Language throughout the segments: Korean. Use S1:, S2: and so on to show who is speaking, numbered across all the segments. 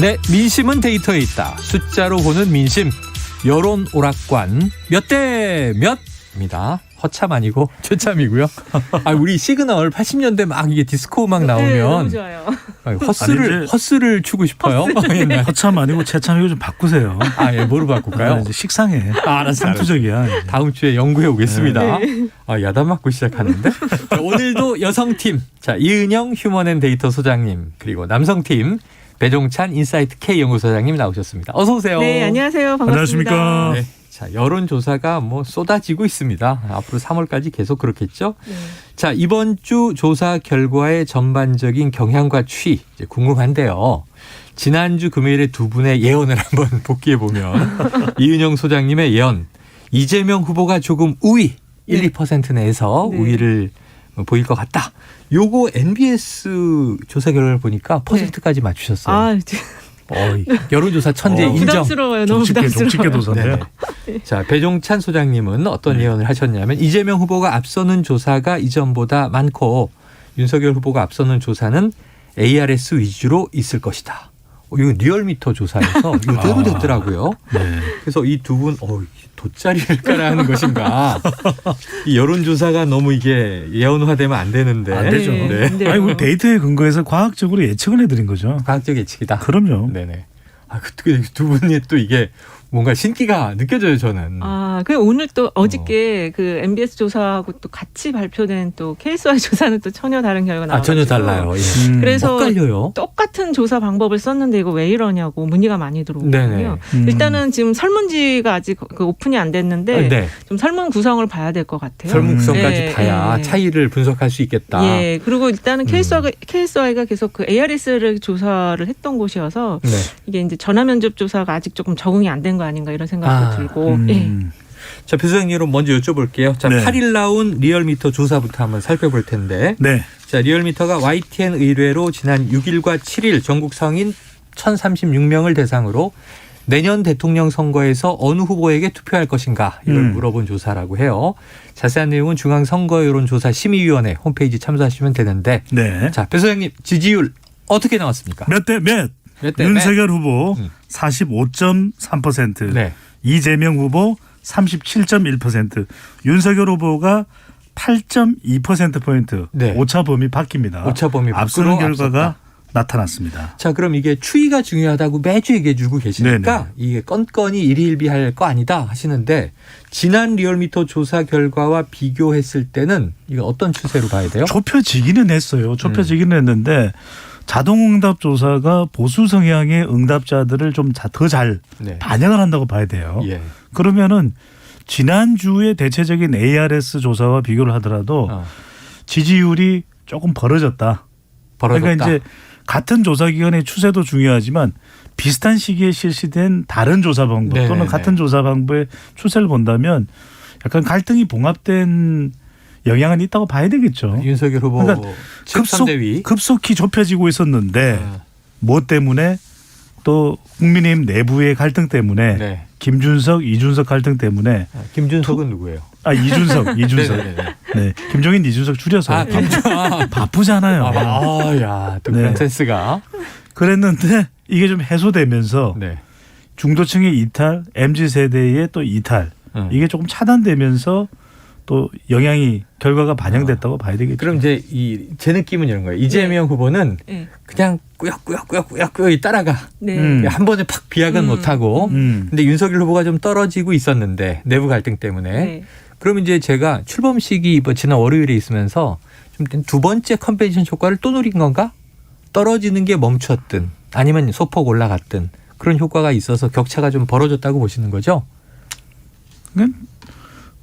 S1: 네, 민심은 데이터에 있다. 숫자로 보는 민심. 여론 오락관 몇 대 몇입니다. 허참 아니고 최참이고요. 아, 우리 시그널 80년대 막 이게 디스코 음악
S2: 네, 너무
S1: 나오면
S2: 좋아요.
S1: 허스를 추고 싶어요. 옛날.
S3: 허참 아니고 채참이고 좀 바꾸세요.
S1: 아, 예, 뭐로 바꿀까요?
S3: 이제 식상해.
S1: 알았어.
S3: 상투적이야. 이제.
S1: 다음 주에 연구해 오겠습니다.
S2: 네.
S1: 아, 야단 맞고 시작하는데. 자, 오늘도 여성팀, 자, 이은영 휴먼앤데이터 소장님, 그리고 남성팀 배종찬 인사이트 K 연구소장님 나오셨습니다. 어서 오세요.
S2: 네, 안녕하세요. 반갑습니다.
S3: 안녕하십니까.
S1: 네. 자, 여론조사가 뭐 쏟아지고 있습니다. 앞으로 3월까지 계속 그렇겠죠.
S2: 네.
S1: 자, 이번 주 조사 결과의 전반적인 경향과 추이 이제 궁금한데요. 지난주 금요일에 두 분의 예언을 한번 복기해 보면 이은영 소장님의 예언, 이재명 후보가 조금 우위, 1, 2% 내에서
S2: 네.
S1: 우위를 보일 것 같다. 요거 NBS 조사 결과를 보니까 퍼센트까지 맞추셨어요.
S2: 아,
S1: 여론조사 천재
S3: 어,
S1: 인정.
S2: 부담스러워요. 너무
S3: 정직해
S2: 부담스러워요.
S3: 도사인데.
S1: 네네. 자, 배종찬 소장님은 어떤 예언을 하셨냐면 이재명 후보가 앞서는 조사가 이전보다 많고 윤석열 후보가 앞서는 조사는 ARS 위주로 있을 것이다. 이거 리얼미터 조사에서 이대로 됐더라고요.
S3: 네.
S1: 그래서 이 두 분 돗자리를 깔아하는 것인가. 이 여론조사가 너무 이게 예언화되면 안 되는데.
S3: 안 되죠.
S1: 네.
S2: 네.
S3: 아니, 우리 데이터에 근거해서 과학적으로 예측을 해드린 거죠.
S1: 과학적 예측이다.
S3: 그럼요.
S1: 네네. 아, 두 분이 또 이게 뭔가 신기가 느껴져요, 저는.
S2: 아, 그 오늘 또 어저께 그 MBS 조사하고 또 같이 발표된 또 KSI 조사는 또 전혀 다른 결과 나와가지고.
S1: 전혀 달라요. 예.
S2: 그래서
S1: 헷갈려요.
S2: 똑같은 조사 방법을 썼는데 이거 왜 이러냐고 문의가 많이 들어오거든요.
S1: 네네.
S2: 일단은 지금 설문지가 아직 그 오픈이 안 됐는데
S1: 네.
S2: 좀 설문 구성을 봐야 될 것 같아요.
S1: 설문 구성까지
S2: 네,
S1: 봐야
S2: 네.
S1: 차이를 분석할 수 있겠다.
S2: 예, 그리고 일단은 KSI가 계속 그 ARS를 조사를 했던 곳이어서
S1: 네.
S2: 이게 이제 전화 면접 조사가 아직 조금 적응이 안 된 거 아닌가 이런 생각도 들고. 예.
S1: 자, 배소장님 먼저 여쭤볼게요. 자,
S3: 네.
S1: 8일 나온 리얼미터 조사부터 한번 살펴볼 텐데.
S3: 네.
S1: 자, 리얼미터가 YTN 의뢰로 지난 6일과 7일 전국 성인 1,036명을 대상으로 내년 대통령 선거에서 어느 후보에게 투표할 것인가 이걸 물어본 조사라고 해요. 자세한 내용은 중앙선거여론조사 심의위원회 홈페이지 참조하시면 되는데.
S3: 네.
S1: 자, 배소장님 지지율 어떻게 나왔습니까?
S3: 몇 대 몇?
S1: 몇 대
S3: 윤석열 후보
S1: 음.
S3: 45.3%,
S1: 네.
S3: 이재명 후보 37.1%, 윤석열 후보가 8.2%포인트
S1: 네.
S3: 오차 범위 바뀝니다.
S1: 오차 범위
S3: 앞서는
S1: 밖으로
S3: 결과가
S1: 앞섰다.
S3: 나타났습니다.
S1: 자, 그럼 이게 추이가 중요하다고 매주 얘기해 주고 계시니까
S3: 네네.
S1: 이게 건건이 일희일비할 거 아니다 하시는데 지난 리얼미터 조사 결과와 비교했을 때는 이거 어떤 추세로 봐야 돼요?
S3: 좁혀지기는 했어요. 좁혀지기는 했는데 자동응답 조사가 보수 성향의 응답자들을 좀 더 잘
S1: 네.
S3: 반영을 한다고 봐야 돼요.
S1: 예.
S3: 그러면은 지난주의 대체적인 ARS 조사와 비교를 하더라도 지지율이 조금 벌어졌다.
S1: 벌어졌다.
S3: 그러니까 이제 같은 조사 기관의 추세도 중요하지만 비슷한 시기에 실시된 다른 조사 방법
S1: 네네네.
S3: 또는 같은 조사 방법의 추세를 본다면 약간 갈등이 봉합된 영향은 있다고 봐야 되겠죠.
S1: 윤석열 후보
S3: 그러니까
S1: 선대위.
S3: 급속히 좁혀지고 있었는데 뭐 때문에 또 국민의힘 내부의 갈등 때문에
S1: 네.
S3: 김준석, 이준석 갈등 때문에
S1: 김준석은 누구예요?
S3: 이준석.
S1: 네네네.
S3: 네. 김종인, 이준석 줄여서 바쁘잖아요.
S1: 야, 또 그런
S3: 네.
S1: 센스가.
S3: 그랬는데 이게 좀 해소되면서
S1: 네.
S3: 중도층의 이탈, MZ세대의 또 이탈 이게 조금 차단되면서 또 영향이 결과가 반영됐다고 봐야 되겠죠.
S1: 그럼 이제 제 느낌은 이런 거예요. 이재명 후보는
S2: 네.
S1: 그냥 꾸역꾸역꾸역꾸역 따라가.
S2: 네.
S1: 한 번에 팍 비약은 못하고. 근데 윤석열 후보가 좀 떨어지고 있었는데 내부 갈등 때문에.
S2: 네.
S1: 그럼 이제 제가 출범식이 지난 월요일에 있으면서 좀 두 번째 컨벤션 효과를 또 노린 건가? 떨어지는 게 멈췄든 아니면 소폭 올라갔든 그런 효과가 있어서 격차가 좀 벌어졌다고 보시는 거죠?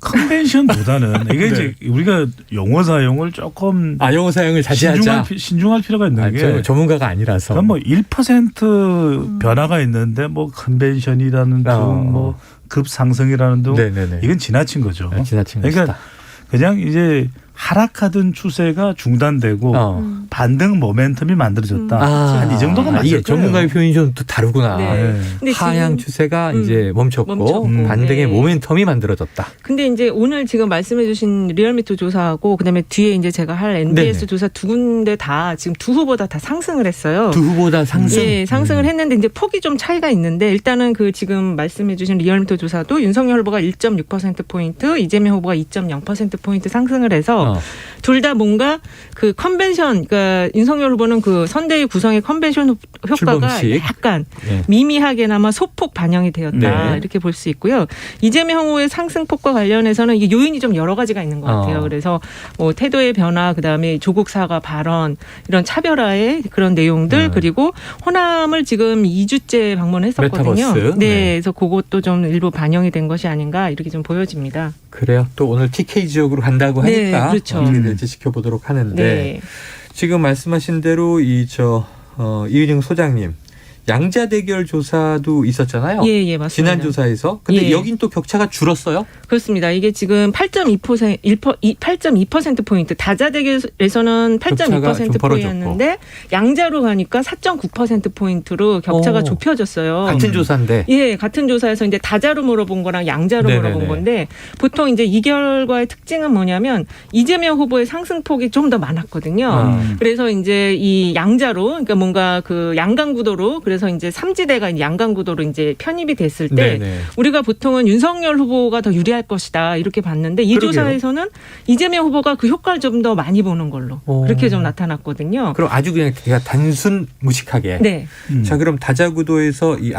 S3: 컨벤션보다는 이게
S1: 네.
S3: 이제 우리가 용어 사용을 조금
S1: 영어 사용을 자제하자.
S3: 신중할 필요가 있는 게
S1: 저 전문가가 아니라서.
S3: 그럼 뭐 1% 변화가 있는데 뭐 컨벤션이라는 등 뭐 급상승이라는 등
S1: 네네네.
S3: 이건 지나친 거죠.
S1: 지나친
S3: 그러니까
S1: 것이다.
S3: 그냥 이제 하락하던 추세가 중단되고 반등 모멘텀이 만들어졌다. 한 이 정도가 맞을
S1: 이게
S3: 거예요.
S1: 전문가의 표현이 좀 또 다르구나.
S2: 네. 근데
S1: 하향
S2: 지금,
S1: 추세가 이제 멈췄고 반등의
S2: 네.
S1: 모멘텀이 만들어졌다.
S2: 근데 이제 오늘 지금 말씀해주신 리얼미터 조사하고 그다음에 뒤에 이제 제가 할 NBS
S1: 네네.
S2: 조사 두 군데 다 지금 두 후보다 다 상승을 했어요.
S1: 두 후보다 상승.
S2: 예, 상승을 했는데 이제 폭이 좀 차이가 있는데 일단은 그 지금 말씀해주신 리얼미터 조사도 윤석열 후보가 1.6%포인트, 이재명 후보가 2.0%포인트 상승을 해서 둘 다 뭔가 그 컨벤션, 그러니까 윤석열 후보는 그 선대위 구성의 컨벤션 효과가
S1: 출범식.
S2: 약간
S1: 네.
S2: 미미하게나마 소폭 반영이 되었다.
S1: 네.
S2: 이렇게 볼 수 있고요. 이재명 후보의 상승폭과 관련해서는 이게 요인이 좀 여러 가지가 있는 것 같아요. 그래서 뭐 태도의 변화, 그다음에 조국 사과 발언, 이런 차별화의 그런 내용들, 그리고 호남을 지금 2주째 방문했었거든요.
S1: 메타버스.
S2: 네,
S1: 네.
S2: 그래서 그것도 좀 일부 반영이 된 것이 아닌가 이렇게 좀 보여집니다.
S1: 그래요. 또 오늘 TK 지역으로 간다고
S2: 네,
S1: 하니까
S2: 그렇죠.
S1: 어떻게 될지 지켜보도록 하는데
S2: 네.
S1: 지금 말씀하신 대로 이은영 소장님 양자 대결 조사도 있었잖아요.
S2: 예, 예, 맞습니다.
S1: 지난 조사에서. 근데
S2: 예.
S1: 여긴 또 격차가 줄었어요?
S2: 그렇습니다. 이게 지금 8.2%포인트, 다자 대결에서는
S1: 격차가 좀
S2: 8.2%포인트였는데 양자로 가니까 4.9%포인트로 격차가
S1: 오.
S2: 좁혀졌어요.
S1: 같은 조사인데.
S2: 예, 같은 조사에서 이제 다자로 물어본 거랑 양자로
S1: 네네네.
S2: 물어본 건데 보통 이제 이 결과의 특징은 뭐냐면 이재명 후보의 상승폭이 좀 더 많았거든요. 그래서 이제 이 양자로, 그러니까 뭔가 그 양강구도로, 그래서 이제 삼지대가 양강구도로 이제 편입이 됐을 때
S1: 네네.
S2: 우리가 보통은 윤석열 후보가 더 유리할 것이다 이렇게 봤는데 이
S1: 그러게요.
S2: 조사에서는 이재명 후보가 그 효과를 좀 더 많이 보는 걸로 그렇게 좀 나타났거든요.
S1: 그럼 아주 그냥 단순 무식하게.
S2: 네.
S1: 자, 그럼 다자구도에서 이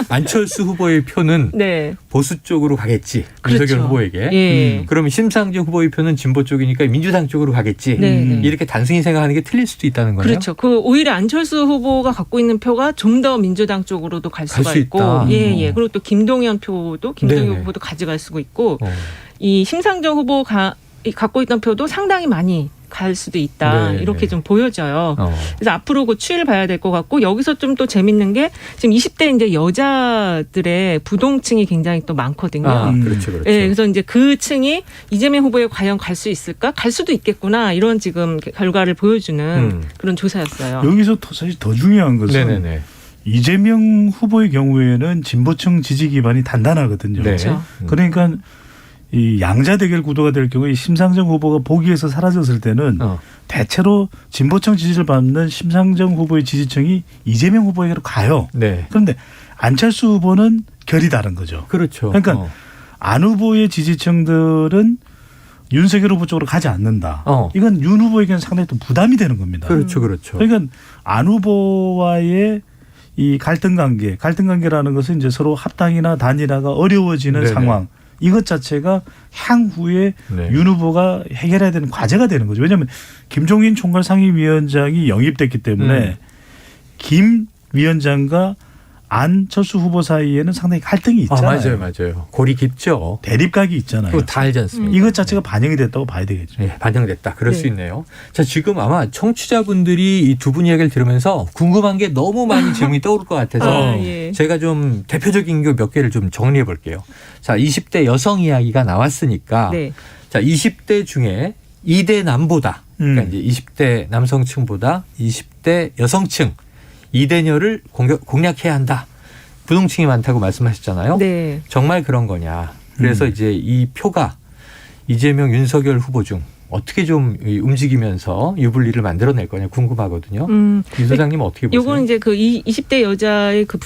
S1: 안철수 후보의 표는
S2: 네.
S1: 보수 쪽으로 가겠지.
S2: 그렇죠.
S1: 윤석열 후보에게.
S2: 예.
S1: 그러면 심상정 후보의 표는 진보 쪽이니까 민주당 쪽으로 가겠지.
S2: 네, 네.
S1: 이렇게 단순히 생각하는 게 틀릴 수도 있다는 거네요.
S2: 그렇죠. 그 오히려 안철수 후보가 갖고 있는 표가 좀 더 민주당 쪽으로도 갈 수가
S1: 수
S2: 있고,
S1: 있다.
S2: 예. 그리고 또 김동연
S1: 네네.
S2: 후보도 가져갈 수가 있고,
S1: 어.
S2: 이 심상정 후보가 갖고 있던 표도 상당히 많이 갈 수도 있다.
S1: 네,
S2: 이렇게
S1: 네.
S2: 좀 보여져요.
S1: 어.
S2: 그래서 앞으로 그 추이를 봐야 될 것 같고 여기서 좀 또 재밌는 게 지금 20대 이제 여자들의 부동층이 굉장히 또 많거든요.
S1: 그렇죠, 그렇죠.
S2: 네, 그래서 이제 그 층이 이재명 후보에 과연 갈 수 있을까? 갈 수도 있겠구나. 이런 지금 결과를 보여주는 그런 조사였어요.
S3: 여기서 사실 더 중요한 것은
S1: 네네네.
S3: 이재명 후보의 경우에는 진보층 지지 기반이 단단하거든요.
S1: 네.
S2: 그렇죠.
S3: 그러니까 이 양자 대결 구도가 될 경우에 심상정 후보가 보기에서 사라졌을 때는 대체로 진보층 지지를 받는 심상정 후보의 지지층이 이재명 후보에게로 가요.
S1: 네.
S3: 그런데 안철수 후보는 결이 다른 거죠.
S1: 그렇죠.
S3: 그러니까 안 후보의 지지층들은 윤석열 후보 쪽으로 가지 않는다. 이건 윤 후보에게는 상당히 또 부담이 되는 겁니다.
S1: 그렇죠, 그렇죠.
S3: 그러니까 안 후보와의 이 갈등 관계라는 것은 이제 서로 합당이나 단일화가 어려워지는
S1: 네네.
S3: 상황. 이것 자체가 향후에
S1: 네.
S3: 윤 후보가 해결해야 되는 과제가 되는 거죠. 왜냐하면 김종인 총괄 상임위원장이 영입됐기 때문에 김 위원장과 안철수 후보 사이에는 상당히 갈등이 있잖아요.
S1: 맞아요. 골이 깊죠.
S3: 대립각이 있잖아요.
S1: 그거 다 알지 않습니까?
S3: 이것 자체가 반영이 됐다고 봐야 되겠죠.
S1: 네, 반영됐다. 그럴
S2: 네.
S1: 수 있네요. 자, 지금 아마 청취자분들이 이 두 분 이야기를 들으면서 궁금한 게 너무 많이 질문이 떠오를 것 같아서
S2: 예.
S1: 제가 좀 대표적인 거 몇 개를 좀 정리해 볼게요. 자, 20대 여성 이야기가 나왔으니까
S2: 네.
S1: 자, 20대 중에 2대 남보다 그러니까 이제 20대 남성층보다 20대 여성층 2대녀를 공략해야 한다. 부동층이 많다고 말씀하셨잖아요.
S2: 네.
S1: 정말 그런 거냐. 그래서 이제 이 표가 이재명, 윤석열 후보 중 어떻게 좀 움직이면서 유불리를 만들어낼 거냐 궁금하거든요. 이 소장님은 어떻게 보세요?
S2: 요거는 이제 그 20대 여자의 그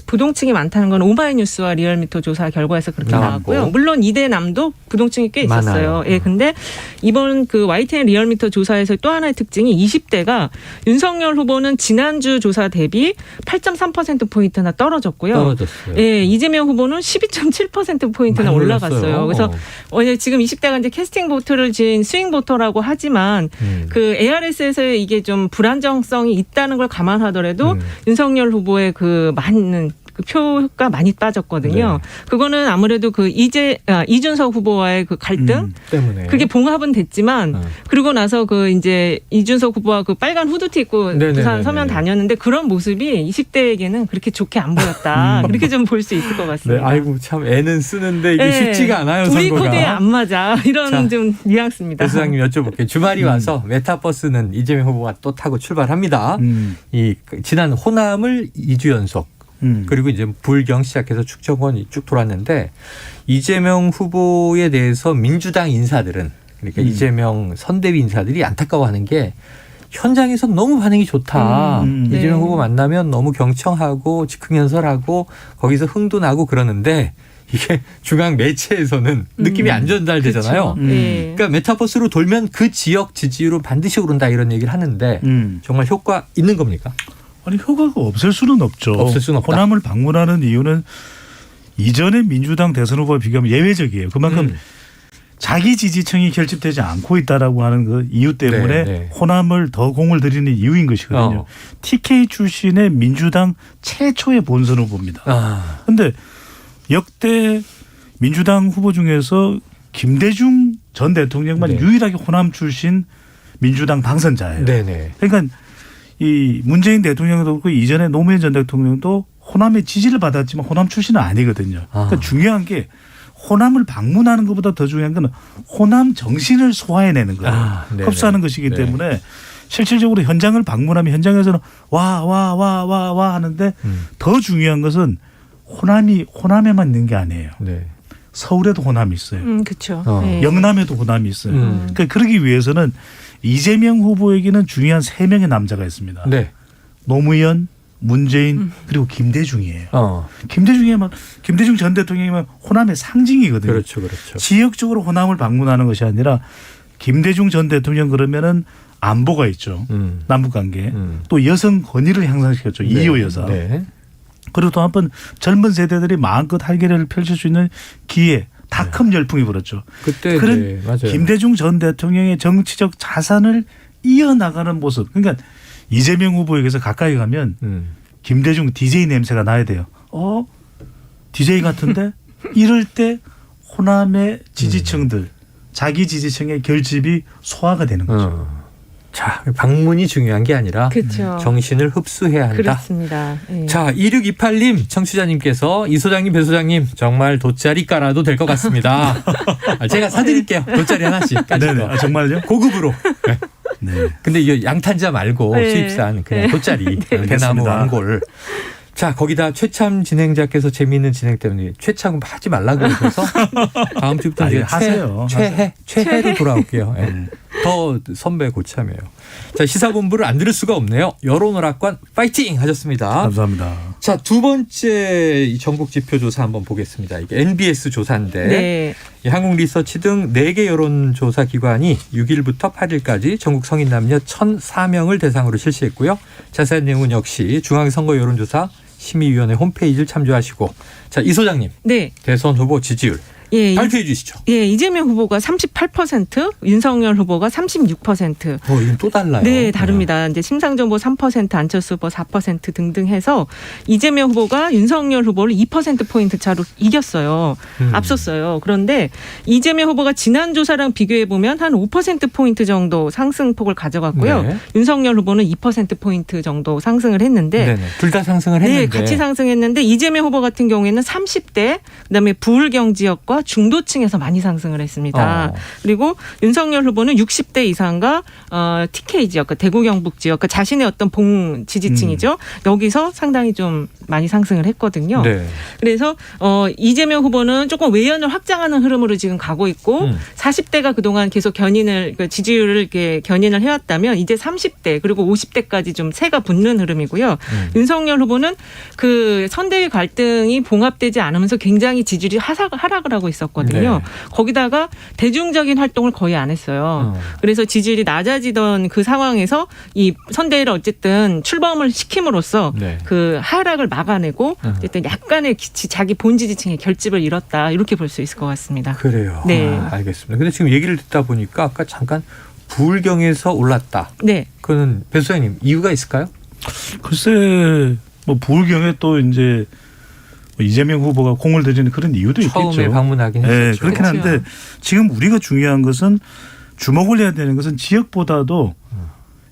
S2: 부동층이 많다는 건 오마이뉴스와 리얼미터 조사 결과에서 그렇게
S1: 나왔고.
S2: 나왔고요. 물론 2대 남도 부동층이 꽤 있었어요.
S1: 많아요.
S2: 예, 근데 이번 그 YTN 리얼미터 조사에서 또 하나의 특징이 20대가 윤석열 후보는 지난주 조사 대비 8.3%포인트나 떨어졌고요.
S1: 떨어졌어요.
S2: 예, 이재명 후보는 12.7%포인트나
S1: 많이
S2: 올라갔어요.
S1: 올랐어요.
S2: 그래서 지금 20대가 이제 캐스팅 보트를 진 스윙 보터라고 하지만 그 ARS에서의 이게 좀 불안정성이 있다는 걸 감안하더라도 윤석열 후보의 그 많은 그 표가 많이 빠졌거든요.
S1: 네.
S2: 그거는 아무래도 그 이준석 후보와의 그 갈등
S1: 때문에
S2: 그게 봉합은 됐지만 그리고 나서 그 이제 이준석 후보와 그 빨간 후드티 입고
S1: 네네네네.
S2: 부산 서면 다녔는데 그런 모습이 20대에게는 그렇게 좋게 안 보였다. 이렇게 좀 볼 수 있을 것
S1: 네,
S2: 같습니다.
S1: 아이고 참 애는 쓰는데 이게
S2: 네.
S1: 쉽지가 않아요.
S2: 둘이
S1: 선거가.
S2: 코드에 안 맞아. 이런
S1: 자,
S2: 좀 뉘앙스입니다.
S1: 배 소장님 여쭤볼게요. 주말이 와서 메타버스는 이재명 후보가 또 타고 출발합니다. 이 지난 호남을 2주 연속 그리고 이제 불경 시작해서 축정원 쭉 돌았는데 이재명 후보에 대해서 민주당 인사들은 그러니까 이재명 선대위 인사들이 안타까워하는 게 현장에서 너무 반응이 좋다.
S2: 네.
S1: 이재명 후보 만나면 너무 경청하고 즉흥연설하고 거기서 흥도 나고 그러는데 이게 중앙 매체에서는 느낌이 안 전달되잖아요.
S2: 그렇죠. 네.
S1: 그러니까 메타버스로 돌면 그 지역 지지율은 반드시 오른다 이런 얘기를 하는데 정말 효과 있는 겁니까?
S3: 아니 효과가 없을 수는 없죠.
S1: 없을 수는 없다.
S3: 호남을 방문하는 이유는 이전의 민주당 대선 후보와 비교하면 예외적이에요. 그만큼 자기 지지층이 결집되지 않고 있다라고 하는 그 이유 때문에
S1: 네.
S3: 호남을 더 공을 들이는 이유인 것이거든요. TK 출신의 민주당 최초의 본선 후보입니다. 그런데 역대 민주당 후보 중에서 김대중 전 대통령만
S1: 네.
S3: 유일하게 호남 출신 민주당 당선자예요.
S1: 네네.
S3: 그러니까 이 문재인 대통령도 그렇고 이전에 노무현 전 대통령도 호남의 지지를 받았지만 호남 출신은 아니거든요. 그러니까 중요한 게 호남을 방문하는 것보다 더 중요한 건 호남 정신을 소화해내는 거예요. 흡수하는 것이기 때문에 실질적으로 현장을 방문하면 현장에서는 와 하는데 더 중요한 것은 호남에만 있는 게 아니에요.
S1: 네.
S3: 서울에도 호남이 있어요.
S2: 그렇죠.
S3: 영남에도 호남이 있어요. 그러니까 그러기 위해서는 이재명 후보에게는 중요한 3명의 남자가 있습니다.
S1: 네.
S3: 노무현, 문재인 그리고 김대중이에요. 김대중 전 대통령이면 호남의 상징이거든요.
S1: 그렇죠, 그렇죠.
S3: 지역적으로 호남을 방문하는 것이 아니라 김대중 전 대통령 그러면은 안보가 있죠. 남북 관계. 또 여성 권위를 향상시켰죠.
S1: 네.
S3: 이호 여사.
S1: 네.
S3: 그리고 또 한번 젊은 세대들이 마음껏 활개를 펼칠 수 있는 기회. 닷컴 열풍이 불었죠.
S1: 그때
S3: 그런
S1: 네, 맞아요.
S3: 김대중 전 대통령의 정치적 자산을 이어나가는 모습. 그러니까 이재명 후보에게서 가까이 가면 김대중 DJ 냄새가 나야 돼요. DJ 같은데 이럴 때 호남의 지지층들 자기 지지층의 결집이 소화가 되는 거죠.
S1: 자, 방문이 중요한 게 아니라
S2: 그렇죠.
S1: 정신을 흡수해야 한다.
S2: 그렇습니다. 네.
S1: 자, 2628님 청취자님께서 이 소장님 배 소장님 정말 돗자리 깔아도 될 것 같습니다. 제가 사드릴게요. 돗자리 하나씩 까짓
S3: 네네.
S1: 거.
S3: 정말요?
S1: 고급으로. 네.
S3: 네.
S1: 근데 이 양탄자 말고
S2: 네.
S1: 수입산 그냥
S2: 네.
S1: 돗자리 대나무
S3: 알겠습니다.
S1: 왕골. 자, 거기다 최참 진행자께서 재미있는 진행 때문에 최참 하지 말라고 해서 다음 주부터
S3: 아니,
S1: 제가
S3: 하세요.
S1: 최해로 돌아올게요. 네. 더 선배 고참이에요. 자, 시사본부를 안 들을 수가 없네요. 여론오락관 파이팅 하셨습니다.
S3: 감사합니다.
S1: 자, 두 번째 이 전국 지표 조사 한번 보겠습니다. 이게 NBS 조사인데
S2: 네.
S1: 이 한국리서치 등 4개 여론조사 기관이 6일부터 8일까지 전국 성인 남녀 1,004명을 대상으로 실시했고요. 자세한 내용은 역시 중앙선거 여론조사 심의위원회 홈페이지를 참조하시고, 자, 이 소장님,
S2: 네.
S1: 대선 후보 지지율
S2: 예,
S1: 발표해 주시죠.
S2: 예, 이재명 후보가 38%, 윤석열 후보가 36%.
S1: 이건 또 달라요.
S2: 네, 다릅니다. 이제 심상정보 3%, 안철수 후보 4% 등등 해서 이재명 후보가 윤석열 후보를 2%포인트 차로 이겼어요. 앞섰어요. 그런데 이재명 후보가 지난 조사랑 비교해 보면 한 5%포인트 정도 상승폭을 가져갔고요.
S1: 네.
S2: 윤석열 후보는 2%포인트 정도 상승을 했는데
S1: 둘 다 상승을 했는데.
S2: 네, 같이 상승했는데 이재명 후보 같은 경우에는 30대, 그다음에 부울경 지역과 중도층에서 많이 상승을 했습니다. 그리고 윤석열 후보는 60대 이상과 TK 지역, 그러니까 대구 경북 지역, 그러니까 자신의 어떤 봉 지지층이죠. 여기서 상당히 좀 많이 상승을 했거든요.
S1: 네.
S2: 그래서 이재명 후보는 조금 외연을 확장하는 흐름으로 지금 가고 있고 40대가 그동안 계속 지지율을 이렇게 견인을 해왔다면 이제 30대 그리고 50대까지 좀 세가 붙는 흐름이고요. 윤석열 후보는 그 선대위 갈등이 봉합되지 않으면서 굉장히 지지율이 하락을 하고 있었거든요.
S1: 네.
S2: 거기다가 대중적인 활동을 거의 안 했어요. 그래서 지지율이 낮아지던 그 상황에서 이 선대위를 어쨌든 출범을 시킴으로써
S1: 네.
S2: 그 하락을 막아내고 어쨌든 약간의 자기 본 지지층의 결집을 이뤘다 이렇게 볼 수 있을 것 같습니다.
S1: 그래요.
S2: 네.
S1: 알겠습니다. 근데 지금 얘기를 듣다 보니까 아까 잠깐 부울경에서 올랐다.
S2: 네.
S1: 그거는 배 소장님 이유가 있을까요?
S3: 글쎄 뭐 부울경에 또 이제 이재명 후보가 공을 들이는 그런 이유도 있겠죠.
S1: 처음에 방문하긴
S3: 네,
S1: 했었죠.
S3: 그렇긴 한데
S2: 그렇죠.
S3: 지금 우리가 중요한 것은 주목을 해야 되는 것은 지역보다도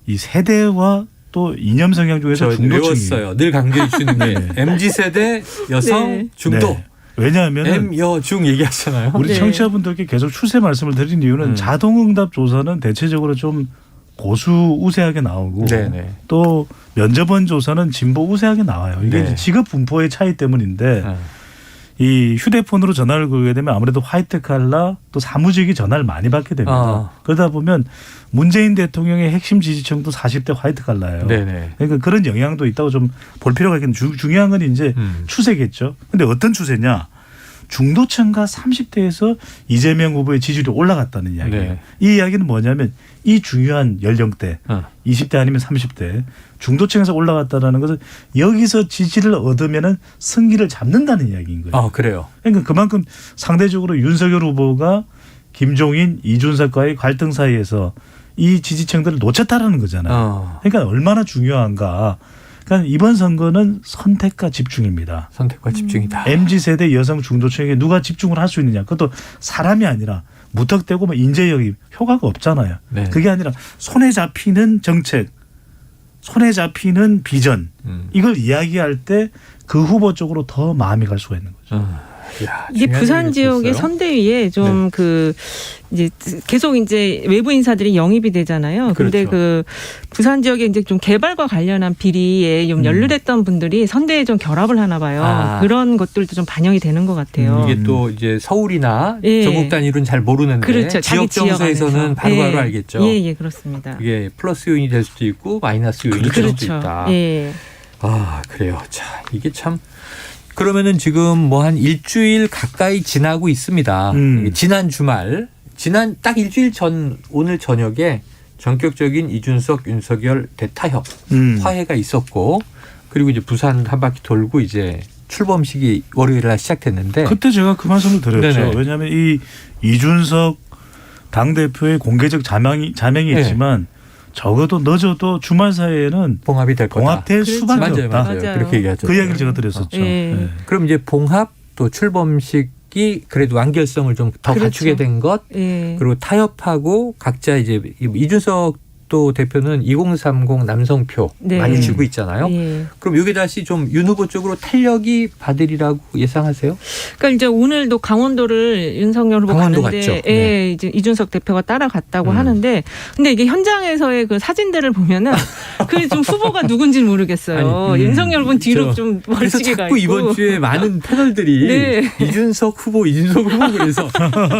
S3: 이 세대와 또 이념 성향 중에서
S1: 저
S3: 중도층이
S1: 외웠어요. 늘 강조해 주시는 게
S3: 네.
S1: MZ세대 여성
S2: 네.
S1: 중도
S3: 네. 왜냐하면
S1: M여중 얘기하잖아요.
S3: 우리
S2: 네.
S3: 청취자분들께 계속 추세 말씀을 드린 이유는 자동응답 조사는 대체적으로 좀 보수 우세하게 나오고
S1: 네네.
S3: 또 면접원 조사는 진보 우세하게 나와요. 이게
S1: 네.
S3: 이제 직업 분포의 차이 때문인데
S1: 네.
S3: 이 휴대폰으로 전화를 걸게 되면 아무래도 화이트 칼라 또 사무직이 전화를 많이 받게 됩니다. 그러다 보면 문재인 대통령의 핵심 지지층도 40대 화이트 칼라예요.
S1: 네네.
S3: 그러니까 그런 영향도 있다고 좀 볼 필요가 있겠는데 중요한 건 이제 추세겠죠. 근데 어떤 추세냐? 중도층과 30대에서 이재명 후보의 지지율이 올라갔다는 이야기예요.
S1: 네.
S3: 이 이야기는 뭐냐면 이 중요한 연령대 20대 아니면 30대 중도층에서 올라갔다는 것은 여기서 지지를 얻으면은 승기를 잡는다는 이야기인 거예요.
S1: 아 그래요.
S3: 그러니까 그만큼 상대적으로 윤석열 후보가 김종인, 이준석과의 갈등 사이에서 이 지지층들을 놓쳤다라는 거잖아요. 그러니까 얼마나 중요한가. 그러니까 이번 선거는 선택과 집중입니다.
S1: 선택과 집중이다.
S3: MZ세대 여성 중도층에게 누가 집중을 할 수 있느냐. 그것도 사람이 아니라 무턱대고 인재영입 효과가 없잖아요.
S1: 네.
S3: 그게 아니라 손에 잡히는 정책, 손에 잡히는 비전 이걸 이야기할 때 그 후보 쪽으로 더 마음이 갈 수가 있는 거죠.
S1: 야,
S2: 이게
S1: 중요한
S2: 부산
S1: 얘기를
S2: 지역의
S1: 들었어요.
S2: 선대위에 좀 그 이제 계속 이제 외부 인사들이 영입이 되잖아요. 근데
S1: 그렇죠.
S2: 그 부산 지역에 이제 좀 개발과 관련한 비리에 좀 연루됐던 분들이 선대에 좀 결합을 하나 봐요.
S1: 아.
S2: 그런 것들도 좀 반영이 되는 것 같아요.
S1: 이게 또 이제 서울이나
S2: 예.
S1: 전국 단위로는 잘 모르는데
S2: 그렇죠.
S1: 지역
S2: 자기 지역
S1: 정서에서는
S2: 안에서.
S1: 바로바로
S2: 예.
S1: 알겠죠.
S2: 예, 그렇습니다.
S1: 이게 플러스 요인이 될 수도 있고 마이너스 요인이 될 수도
S2: 그렇죠.
S1: 있다.
S2: 예.
S1: 아 그래요. 자 이게 참 그러면은 지금 뭐 한 일주일 가까이 지나고 있습니다. 지난 주말 딱 일주일 전 오늘 저녁에 전격적인 이준석 윤석열 대타협 화해가 있었고 그리고 이제 부산 한 바퀴 돌고 이제 출범식이 월요일 날 시작됐는데
S3: 그때 제가 그 말씀을 드렸죠.
S1: 네네.
S3: 왜냐하면 이 이준석 당대표의 공개적 자명이
S1: 네.
S3: 있지만 적어도 늦어도 주말 사이에는
S1: 봉합이 될 거다.
S3: 봉합될
S2: 그렇죠.
S3: 수밖에
S1: 맞아요,
S3: 없다.
S1: 맞아요.
S2: 맞아요.
S1: 그렇게 얘기하죠.
S3: 그 이야기를 제가 드렸었죠.
S2: 예.
S3: 네.
S1: 그럼 이제 봉합 또 출범식이 그래도 완결성을 좀 더
S2: 그렇죠.
S1: 갖추게 된 것
S2: 예.
S1: 그리고 타협하고 각자 이제 이준석 또 대표는 2030 남성표
S2: 네.
S1: 많이 쥐고 있잖아요.
S2: 예.
S1: 그럼 여기 다시 좀 윤 후보 쪽으로 탄력이 받으리라고 예상하세요?
S2: 그러니까 이제 오늘도 강원도를 윤석열 후보
S1: 강원도
S2: 가는데
S1: 갔죠.
S2: 예,
S1: 네.
S2: 이제 이준석 대표가 따라갔다고 하는데 근데 이게 현장에서의 그 사진들을 보면은 그 좀 후보가 누군지는 모르겠어요.
S1: 아니,
S2: 윤석열 후보는 뒤로
S1: 저-
S2: 좀
S1: 그래서
S2: 멀찍이 가
S1: 자꾸
S2: 있고.
S1: 이번 주에 많은 패널들이
S2: 네.
S1: 이준석 후보 그래서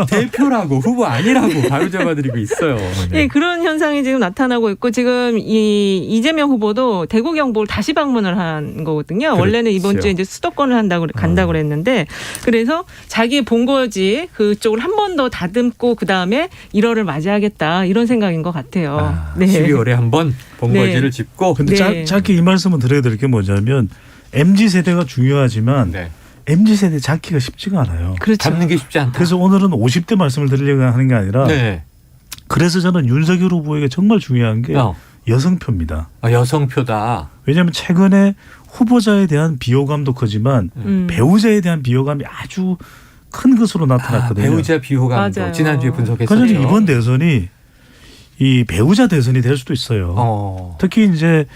S1: 대표라고 후보 아니라고 바로 잡아드리고 있어요. 네.
S2: 예, 그런 현상이 지금 나타나고 있고 지금 이 이재명 후보도 대구 경북을 다시 방문을 한 거거든요.
S1: 그렇죠.
S2: 원래는 이번 주에 이제 수도권을 간다고 그랬는데 그래서 자기 본거지 그쪽을 한 번 더 다듬고 그 다음에 1월을 맞이하겠다 이런 생각인 것 같아요.
S1: 12월에 한번 본거지를
S2: 네.
S1: 짚고
S3: 근데
S2: 네.
S3: 짧게 이 말씀을 드려야 될 게 뭐냐면 MZ세대가 중요하지만
S1: 네.
S3: MZ세대 잡기가 쉽지가 않아요.
S2: 그렇죠.
S1: 잡는 게 쉽지 않다.
S3: 그래서 오늘은 50대 말씀을 드리려고 하는 게 아니라
S1: 네.
S3: 그래서 저는 윤석열 후보에게 정말 중요한 게 여성표입니다.
S1: 여성표다.
S3: 왜냐하면 최근에 후보자에 대한 비호감도 크지만 배우자에 대한 비호감이 아주 큰 것으로 나타났거든요.
S1: 배우자 비호감도
S2: 맞아요.
S1: 지난주에
S3: 그래서
S1: 분석했었죠.
S3: 이번 대선이 이 배우자 대선이 될 수도 있어요. 특히 이제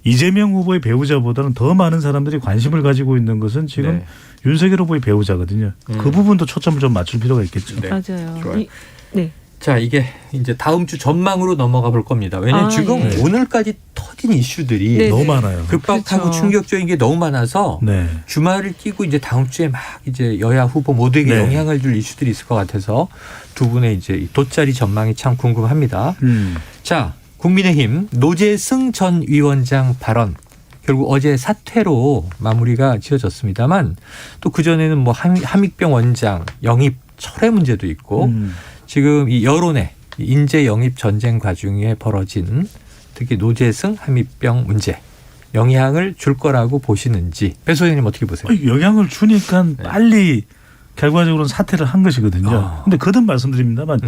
S3: 이재명 후보의 배우자보다는 더 많은 사람들이 관심을 가지고 있는 것은 지금
S1: 네.
S3: 윤석열 후보의 배우자거든요. 그 부분도 초점을 좀 맞출 필요가 있겠죠.
S1: 네.
S2: 맞아요.
S1: 좋아요.
S2: 네.
S1: 자, 이게 이제 다음 주 전망으로 넘어가 볼 겁니다. 왜냐하면 지금
S2: 예.
S1: 오늘까지 터진 이슈들이
S2: 네.
S3: 너무 많아요.
S1: 급박하고
S2: 그렇죠.
S1: 충격적인 게 너무 많아서
S3: 네.
S1: 주말을 끼고 이제 다음 주에 막 이제 여야 후보 모두에게
S3: 네.
S1: 영향을 줄 이슈들이 있을 것 같아서 두 분의 이제 이 돗자리 전망이 참 궁금합니다. 자, 국민의힘 노재승 전 위원장 발언. 결국 어제 사퇴로 마무리가 지어졌습니다만 또 그전에는 뭐 함익병 원장 영입 철회 문제도 있고 지금 이 여론의 인재 영입 전쟁 과정에 벌어진 특히 노재승 함익병 문제 영향을 줄 거라고 보시는지 배 소장님 어떻게 보세요?
S3: 영향을 주니까 빨리 결과적으로는 사퇴를 한 것이거든요. 그런데 거듭 말씀드립니다만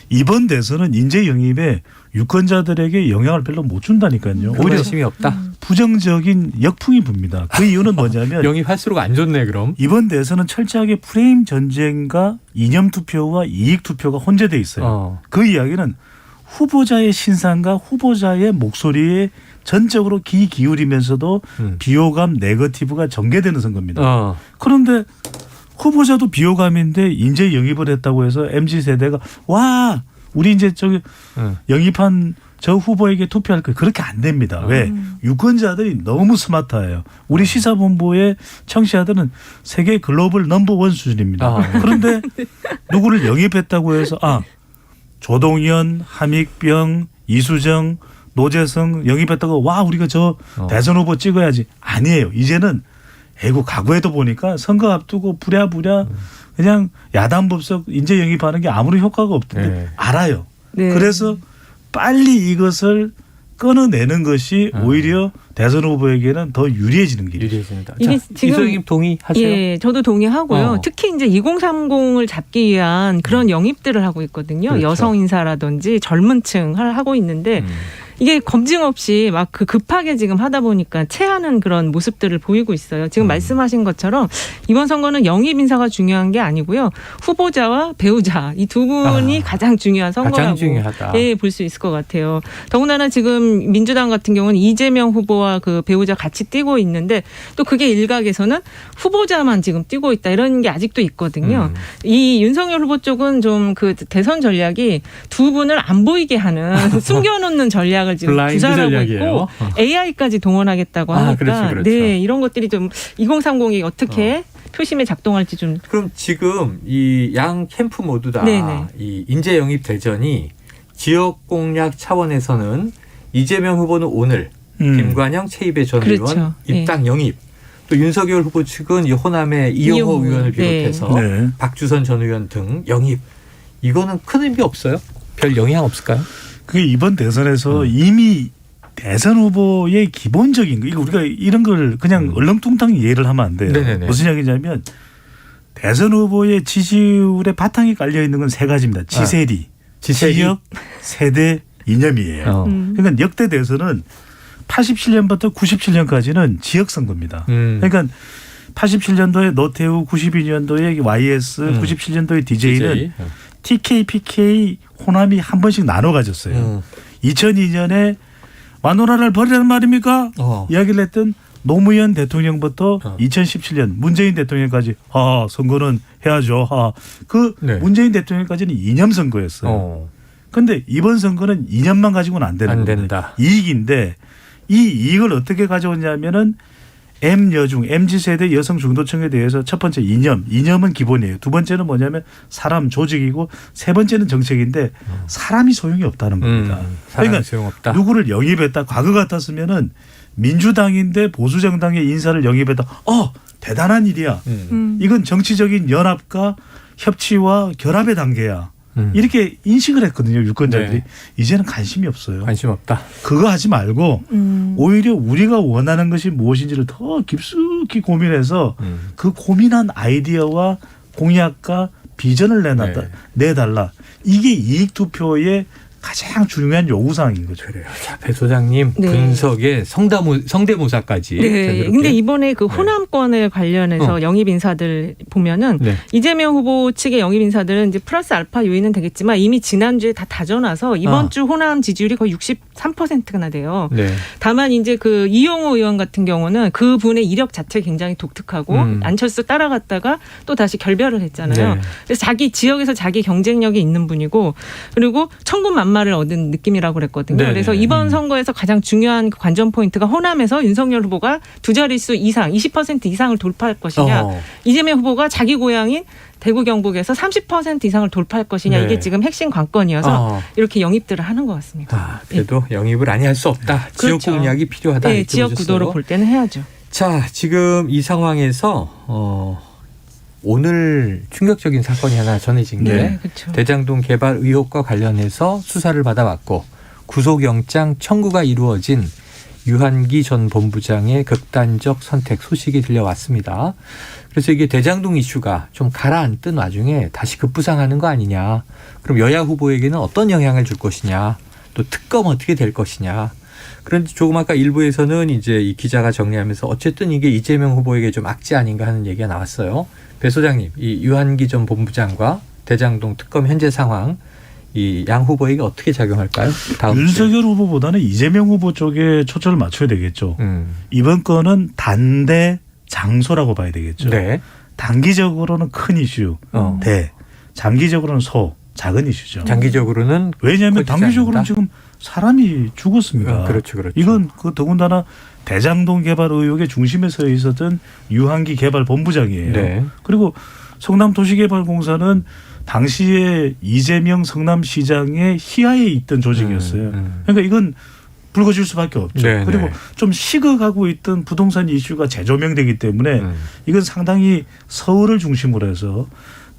S3: 이번 대선은 인재 영입에 유권자들에게 영향을 별로 못 준다니까요. 오히려
S1: 관심이 없다.
S3: 부정적인 역풍이 붑니다. 그 이유는 뭐냐면
S1: 영입할수록 안 좋네 그럼.
S3: 이번 대선은 철저하게 프레임 전쟁과 이념 투표와 이익 투표가 혼재돼 있어요. 그 이야기는 후보자의 신상과 후보자의 목소리에 전적으로 귀 기울이면서도 비호감 네거티브가 전개되는 선거입니다. 그런데 후보자도 비호감인데 인재 영입을 했다고 해서 MZ세대가 와 우리 이제 저기 영입한 저 후보에게 투표할 거예요. 그렇게 안 됩니다. 왜? 유권자들이 너무 스마트해요. 우리 시사본부의 청취자들은 세계 글로벌 넘버원 수준입니다. 그런데 누구를 영입했다고 해서 조동현, 함익병, 이수정, 노재성 영입했다고 와 우리가 저 대선 후보 찍어야지. 아니에요. 이제는 애고 과거에도 보니까 선거 앞두고 부랴부랴 그냥 야당 법석 인재 영입하는 게 아무런 효과가 없던데 알아요. 그래서 빨리 이것을 끊어내는 것이 오히려 대선 후보에게는 더 유리해지는 길이에요.
S1: 유리해집니다. 이게 이소영님 동의하세요?
S2: 예, 저도 동의하고요. 특히 이제 2030을 잡기 위한 그런 영입들을 하고 있거든요.
S1: 그렇죠.
S2: 여성 인사라든지 젊은 층을 하고 있는데 이게 검증 없이 막 그 급하게 지금 하다 보니까 체하는 그런 모습들을 보이고 있어요. 지금 말씀하신 것처럼 이번 선거는 영입 인사가 중요한 게 아니고요. 후보자와 배우자 이 두 분이 가장 중요한 선거라고
S1: 가장 중요하다.
S2: 예, 볼 수 있을 것 같아요. 더군다나 지금 민주당 같은 경우는 이재명 후보와 그 배우자 같이 뛰고 있는데 또 그게 일각에서는 후보자만 지금 뛰고 있다 이런 게 아직도 있거든요. 이 윤석열 후보 쪽은 좀 그 대선 전략이 두 분을 안 보이게 하는 숨겨놓는 전략을 지금 구사하고 있고 AI까지 동원하겠다고 하니까
S1: 그렇죠.
S2: 네 이런 것들이 좀 2030이 어떻게 표심에 작동할지 좀.
S1: 그럼 지금 이 양 캠프 모두 다 이 인재 영입 대전이 지역 공략 차원에서는 이재명 후보는 오늘 김관영 최이배 전 의원 입당 영입. 또 윤석열 후보 측은 이 호남의 이용호 의원을 비롯해서 박주선 전 의원 등 영입. 이거는 큰 의미 없어요? 별 영향 없을까요?
S3: 그게 이번 대선에서 이미 대선 후보의 기본적인 거 이거 우리가 이런 걸 그냥 얼렁뚱땅 이해를 하면 안 돼요. 무슨 이야기냐면 대선 후보의 지지율에 바탕이 깔려 있는 건 세 가지입니다. 지세리, 지역, 세대, 이념이에요. 그러니까 역대 대선은 87년부터 97년까지는 지역 선거입니다. 그러니까 87년도에 노태우, 92년도에 YS, 97년도에 DJ는 TK, PK, 호남이 한 번씩 나눠 가졌어요. 2002년에 마누라를 버리라는 말입니까? 이야기를 했던 노무현 대통령부터 2017년 문재인 대통령까지 선거는 해야죠. 그 문재인 대통령까지는 이념 선거였어요. 그런데 이번 선거는 이념만 가지고는 안 되는 겁니다. 이익인데 이 이익을 어떻게 가져오냐면은 M여중, MZ세대 여성 중도층에 대해서 첫 번째 이념은 기본이에요. 두 번째는 뭐냐면 사람 조직이고 세 번째는 정책인데 사람이 소용이 없다는 겁니다. 그러니까
S1: 소용없다.
S3: 누구를 영입했다. 과거 같았으면은 민주당인데 보수정당의 인사를 영입했다. 대단한 일이야. 이건 정치적인 연합과 협치와 결합의 단계야. 이렇게 인식을 했거든요. 유권자들이. 이제는 관심이 없어요.
S1: 관심 없다.
S3: 그거 하지 말고 오히려 우리가 원하는 것이 무엇인지를 더 깊숙이 고민해서 그 고민한 아이디어와 공약과 비전을 내달라. 이게 이익투표의 가장 중요한 요구사항인 거죠.
S1: 그래요. 자, 배 소장님 분석에 성대모사까지.
S2: 근데 이번에 그 호남권에 관련해서 영입 인사들 보면은 이재명 후보 측의 영입 인사들은 이제 플러스 알파 요인은 되겠지만 이미 지난주에 다 다져놔서 이번 주 호남 지지율이 거의 63%나 돼요. 다만 이제 그 이용호 의원 같은 경우는 그 분의 이력 자체가 굉장히 독특하고 안철수 따라갔다가 또 다시 결별을 했잖아요. 그래서 자기 지역에서 자기 경쟁력이 있는 분이고 그리고 천군만마를 얻은 느낌이라고 그랬거든요. 그래서 이번 선거에서 가장 중요한 관전 포인트가 호남에서 윤석열 후보가 두 자릿수 이상 20% 이상을 돌파할 것이냐 이재명 후보가 자기 고향인 대구 경북에서 30% 이상을 돌파할 것이냐 이게 지금 핵심 관건이어서 이렇게 영입들을 하는 것 같습니다.
S1: 그래도 영입을 아니 할 수 없다. 지역 공략이 필요하다.
S2: 지역 구도로 볼 때는 해야죠.
S1: 자, 지금 이 상황에서 오늘 충격적인 사건이 하나 전해진 게 대장동 개발 의혹과 관련해서 수사를 받아왔고 구속영장 청구가 이루어진 유한기 전 본부장의 극단적 선택 소식이 들려왔습니다. 그래서 이게 대장동 이슈가 좀 가라앉던 와중에 다시 급부상하는 거 아니냐. 그럼 여야 후보에게는 어떤 영향을 줄 것이냐. 또 특검 어떻게 될 것이냐. 그런데 조금 아까 일부에서는 이제 이 기자가 정리하면서 어쨌든 이게 이재명 후보에게 좀 악재 아닌가 하는 얘기가 나왔어요. 배 소장님, 이 유한기 전 본부장과 대장동 특검 현재 상황 이 양 후보에게 어떻게 작용할까요? 다음
S3: 윤석열 후보보다는 이재명 후보 쪽에 초점을 맞춰야 되겠죠. 이번 건은 단대 장소라고 봐야 되겠죠.
S1: 네.
S3: 단기적으로는 큰 이슈, 대. 장기적으로는 작은 이슈죠.
S1: 장기적으로는
S3: 왜냐하면
S1: 커지지
S3: 단기적으로는
S1: 않는다?
S3: 지금 사람이 죽었습니다.
S1: 그렇죠, 그렇죠.
S3: 이건 그 더군다나 대장동 개발 의혹의 중심에 서 있었던 유한기 개발 본부장이에요.
S1: 네.
S3: 그리고 성남도시개발공사는 당시에 이재명 성남시장의 희하에 있던 조직이었어요. 그러니까 이건 불거질 수밖에 없죠.
S1: 네,
S3: 그리고
S1: 네.
S3: 좀 식어가고 있던 부동산 이슈가 재조명되기 때문에 이건 상당히 서울을 중심으로 해서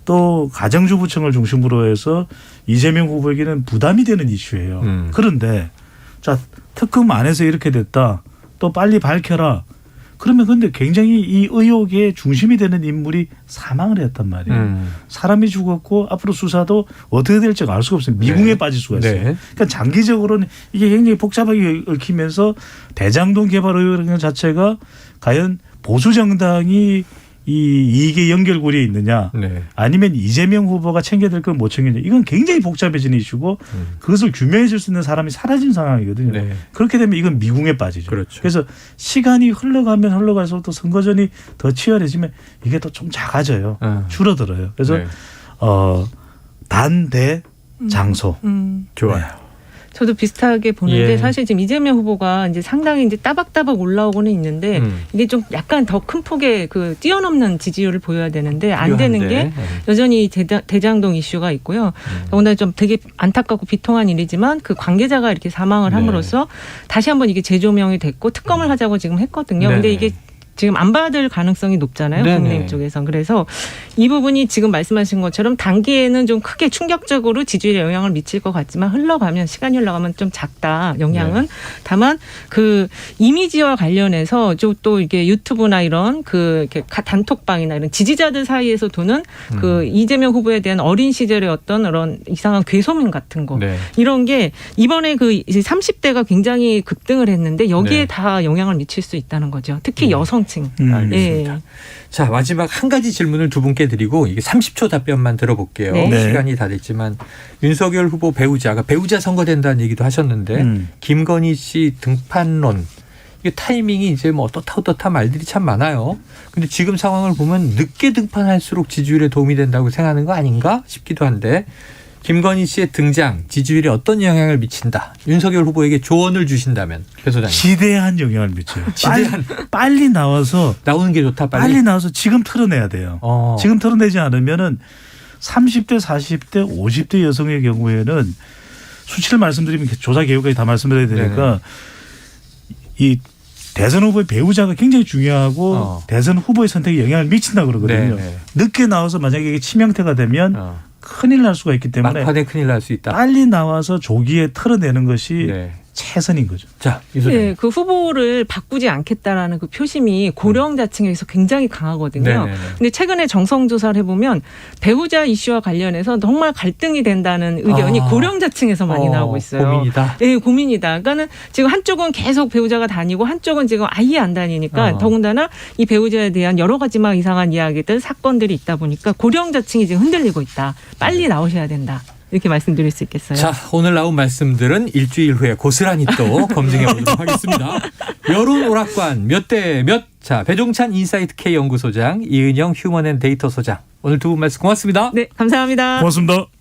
S3: 또 가정주부청을 중심으로 해서 이재명 후보에게는 부담이 되는 이슈예요. 그런데 자 특검 안에서 이렇게 됐다. 또 빨리 밝혀라. 그러면 근데 굉장히 이 의혹의 중심이 되는 인물이 사망을 했단 말이에요. 사람이 죽었고 앞으로 수사도 어떻게 될지 알 수가 없어요. 미궁에
S1: 네.
S3: 빠질 수가 있어요.
S1: 네.
S3: 그러니까 장기적으로는 이게 굉장히 복잡하게 얽히면서 대장동 개발 의혹 자체가 과연 보수 정당이 이 이익의 연결고리에 있느냐
S1: 네.
S3: 아니면 이재명 후보가 챙겨야 될 걸 못 챙기느냐 이건 굉장히 복잡해지는 이슈고 그것을 규명해 줄 수 있는 사람이 사라진 상황이거든요.
S1: 네.
S3: 그렇게 되면 이건 미궁에 빠지죠.
S1: 그렇죠.
S3: 그래서 시간이 흘러가면 흘러갈수록 또 선거전이 더 치열해지면 이게 또 좀 작아져요. 줄어들어요. 그래서
S1: 네.
S3: 단대 장소.
S1: 좋아요.
S2: 저도 비슷하게 보는데
S1: 예.
S2: 사실 지금 이재명 후보가 이제 상당히 이제 따박따박 올라오고는 있는데 이게 좀 약간 더 큰 폭의 그 뛰어넘는 지지율을 보여야 되는데 안 되는 게 여전히 대장동 이슈가 있고요. 오늘 좀 되게 안타깝고 비통한 일이지만 그 관계자가 이렇게 사망을
S1: 네.
S2: 함으로써 다시 한번 이게 재조명이 됐고 특검을 하자고 지금 했거든요. 근데
S1: 네네.
S2: 이게 지금 안 받을 가능성이 높잖아요.
S1: 네네.
S2: 국민의힘 쪽에선. 그래서 이 부분이 지금 말씀하신 것처럼 단기에는 좀 크게 충격적으로 지지율에 영향을 미칠 것 같지만 흘러가면 시간이 흘러가면 좀 작다. 영향은.
S1: 네.
S2: 다만 그 이미지와 관련해서 또 이게 유튜브나 이런 그 이렇게 단톡방이나 이런 지지자들 사이에서 도는 그 이재명 후보에 대한 어린 시절의 어떤 그런 이상한 괴소문 같은 거.
S1: 네.
S2: 이런 게 이번에 그 이제 30대가 굉장히 급등을 했는데 여기에
S1: 네.
S2: 다 영향을 미칠 수 있다는 거죠. 특히 여성층.
S1: 알겠습니다.
S2: 예.
S1: 자, 마지막 한 가지 질문을 두 분께 드리고 이게 30초 답변만 들어볼게요.
S2: 네.
S1: 시간이 다 됐지만 윤석열 후보 배우자 선거된다는 얘기도 하셨는데 김건희 씨 등판론 이게 타이밍이 이제 뭐 어떻다 말들이 참 많아요. 근데 지금 상황을 보면 늦게 등판할수록 지지율에 도움이 된다고 생각하는 거 아닌가 싶기도 한데 김건희 씨의 등장 지지율에 어떤 영향을 미친다. 윤석열 후보에게 조언을 주신다면 배 소장님.
S3: 지대한 영향을 미쳐요. 빨리 나와서
S1: 나오는 게 좋다.
S3: 빨리 나와서 지금 털어내야 돼요. 지금 털어내지 않으면은 30대, 40대, 50대 여성의 경우에는 수치를 말씀드리면 조사 개요까지 다 말씀드려야 되니까 이 대선 후보의 배우자가 굉장히 중요하고 대선 후보의 선택에 영향을 미친다 그러거든요.
S1: 네네.
S3: 늦게 나와서 만약에 이게 치명태가 되면 큰일 날 수가 있기 때문에
S1: 막판에 큰일 날 수 있다.
S3: 빨리 나와서 조기에 털어내는 것이 최선인 거죠.
S1: 자, 이 소장님.
S2: 네, 그 후보를 바꾸지 않겠다라는 그 표심이 고령자층에서 굉장히 강하거든요.
S1: 네네네.
S2: 근데 최근에 정성조사를 해보면 배우자 이슈와 관련해서 정말 갈등이 된다는 의견이 고령자층에서 많이 나오고 있어요.
S1: 고민이다.
S2: 네, 고민이다. 그러니까는 지금 한쪽은 계속 배우자가 다니고 한쪽은 지금 아예 안 다니니까 더군다나 이 배우자에 대한 여러 가지 막 이상한 이야기들, 사건들이 있다 보니까 고령자층이 지금 흔들리고 있다. 빨리 나오셔야 된다. 이렇게 말씀드릴 수 있겠어요.
S1: 자, 오늘 나온 말씀들은 일주일 후에 고스란히 또 검증해 보도록 하겠습니다. 여론 오락관 몇 대 몇. 자, 배종찬 인사이트 K 연구소장, 이은영 휴먼앤데이터 소장. 오늘 두 분 말씀 고맙습니다.
S2: 네, 감사합니다.
S3: 고맙습니다.